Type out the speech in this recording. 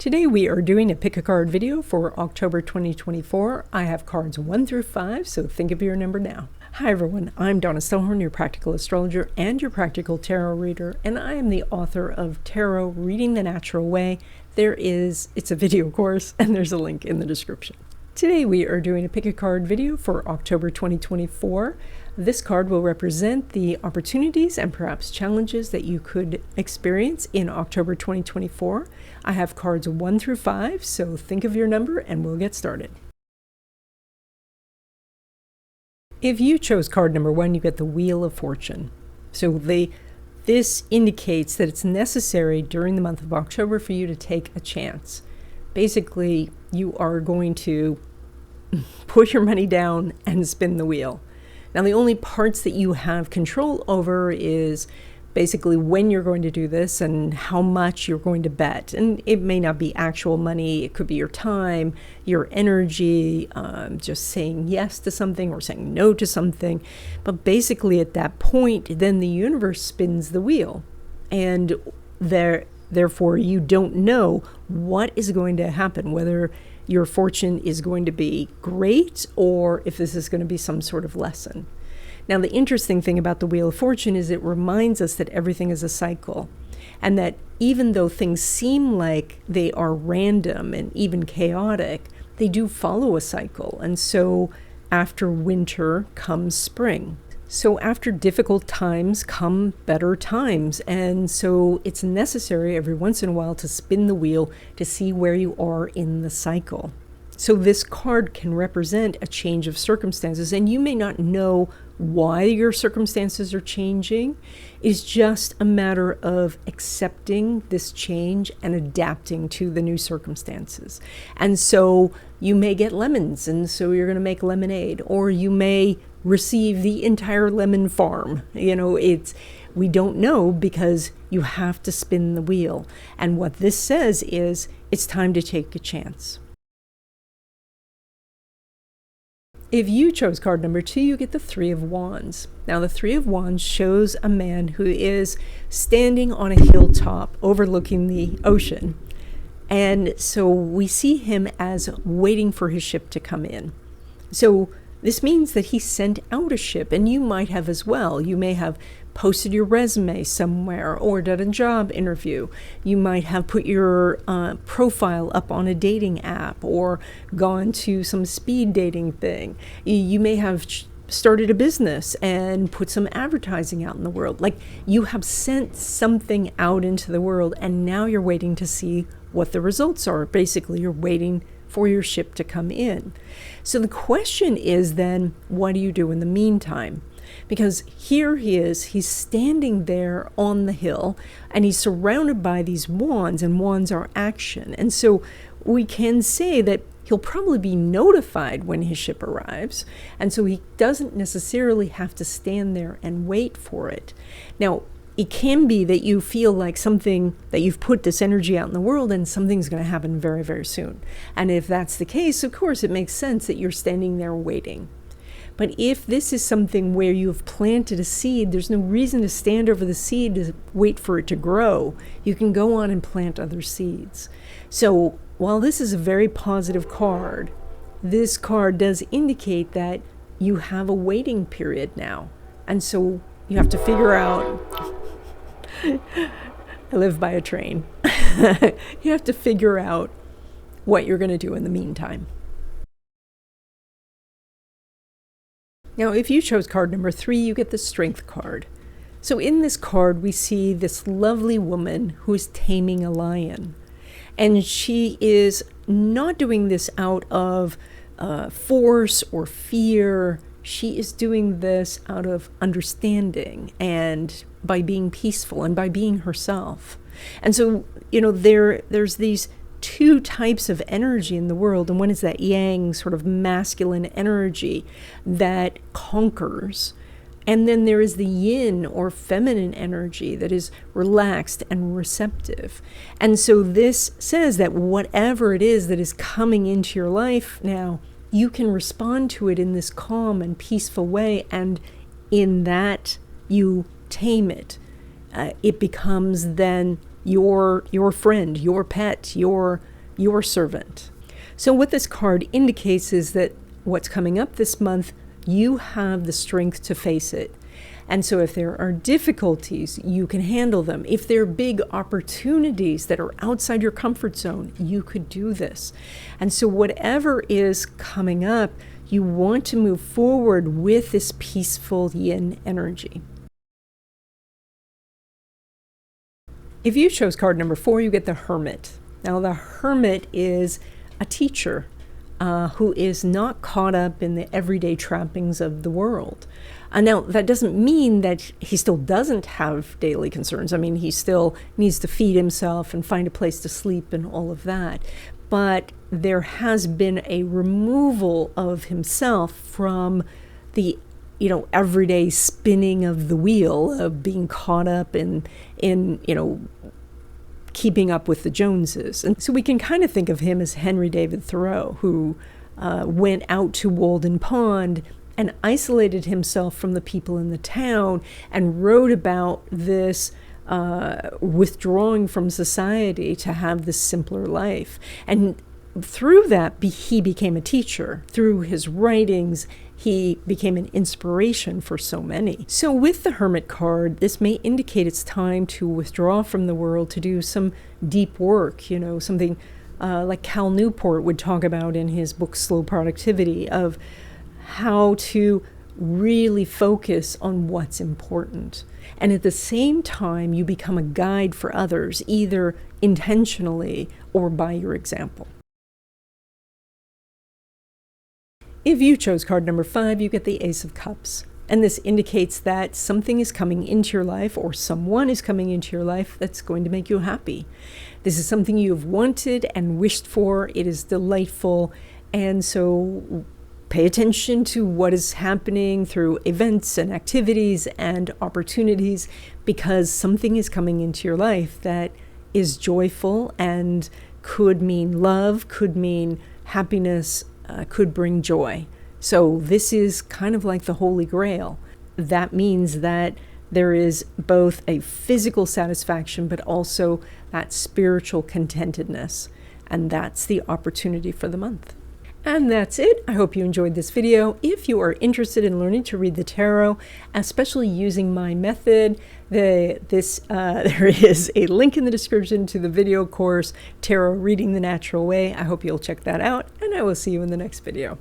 Today we are doing a pick a card video for October 2024. I have cards 1 through 5, so think of your number now. Hi everyone, I'm Donna Stellhorn, your practical astrologer and your practical tarot reader, and I am the author of Tarot Reading the Natural Way. It's a video course, and there's a link in the description. Today we are doing a pick a card video for October 2024. This card will represent the opportunities and perhaps challenges that you could experience in October 2024. I have cards 1 through 5, so think of your number and we'll get started. If you chose card number 1, you get the Wheel of Fortune. So this indicates that it's necessary during the month of October for you to take a chance. Basically, you are going to put your money down and spin the wheel. Now, the only parts that you have control over is basically when you're going to do this and how much you're going to bet. And it may not be actual money. It could be your time, your energy, just saying yes to something or saying no to something. But basically at that point, then the universe spins the wheel. And therefore, you don't know what is going to happen, whether your fortune is going to be great or if this is going to be some sort of lesson. Now, the interesting thing about the Wheel of Fortune is it reminds us that everything is a cycle, and that even though things seem like they are random and even chaotic, they do follow a cycle. And so after winter comes spring. So after difficult times come better times. And so it's necessary every once in a while to spin the wheel to see where you are in the cycle. So this card can represent a change of circumstances, and you may not know why your circumstances are changing. It's just a matter of accepting this change and adapting to the new circumstances. And so you may get lemons, and so you're going to make lemonade, or you may receive the entire lemon farm. We don't know because you have to spin the wheel. And what this says is it's time to take a chance. If you chose card number 2, you get the 3 of Wands. Now, the 3 of Wands shows a man who is standing on a hilltop overlooking the ocean. And so we see him as waiting for his ship to come in. So this means that he sent out a ship, and you might have as well. You may have posted your resume somewhere or done a job interview. You might have put your profile up on a dating app or gone to some speed dating thing. You may have started a business and put some advertising out in the world. Like, you have sent something out into the world, and now you're waiting to see what the results are. Basically, you're waiting for your ship to come in. So the question is then, what do you do in the meantime? Because here he's standing there on the hill, and he's surrounded by these wands, and wands are action. And so we can say that he'll probably be notified when his ship arrives, and so he doesn't necessarily have to stand there and wait for it. Now, it can be that you feel like something, that you've put this energy out in the world and something's going to happen very, very soon. And if that's the case, of course, it makes sense that you're standing there waiting. But if this is something where you've planted a seed, there's no reason to stand over the seed to wait for it to grow. You can go on and plant other seeds. So while this is a very positive card, this card does indicate that you have a waiting period now. And so you have to figure out, I live by a train. You have to figure out what you're going to do in the meantime. Now, if you chose card number 3, you get the Strength card. So in this card, we see this lovely woman who is taming a lion. And she is not doing this out of force or fear. She is doing this out of understanding and by being peaceful and by being herself. And so, there's these 2 types of energy in the world, and one is that yang sort of masculine energy that conquers, and then there is the yin or feminine energy that is relaxed and receptive. And so this says that whatever it is that is coming into your life now, you can respond to it in this calm and peaceful way, and in that you tame it. It becomes then your friend, your pet, your servant. So what this card indicates is that what's coming up this month, you have the strength to face it. And so if there are difficulties, you can handle them. If there are big opportunities that are outside your comfort zone, you could do this. And so whatever is coming up, you want to move forward with this peaceful yin energy. If you chose card number 4, you get the Hermit. Now the Hermit is a teacher who is not caught up in the everyday trappings of the world. Now, that doesn't mean that he still doesn't have daily concerns. I mean, he still needs to feed himself and find a place to sleep and all of that. But there has been a removal of himself from the everyday spinning of the wheel of being caught up in keeping up with the Joneses. And so we can kind of think of him as Henry David Thoreau, who went out to Walden Pond and isolated himself from the people in the town and wrote about this withdrawing from society to have this simpler life. And through that, he became a teacher. Through his writings, he became an inspiration for so many. So with the Hermit card, this may indicate it's time to withdraw from the world to do some deep work, something like Cal Newport would talk about in his book Slow Productivity, of how to really focus on what's important. And at the same time, you become a guide for others, either intentionally or by your example. If you chose card number 5, you get the Ace of Cups. And this indicates that something is coming into your life, or someone is coming into your life that's going to make you happy. This is something you have wanted and wished for. It is delightful. And so pay attention to what is happening through events and activities and opportunities, because something is coming into your life that is joyful and could mean love, could mean happiness, could bring joy. So this is kind of like the Holy Grail. That means that there is both a physical satisfaction, but also that spiritual contentedness. And that's the opportunity for the month. And that's it. I hope you enjoyed this video. If you are interested in learning to read the tarot, especially using my method, there is a link in the description to the video course, Tarot Reading the Natural Way. I hope you'll check that out, and I will see you in the next video.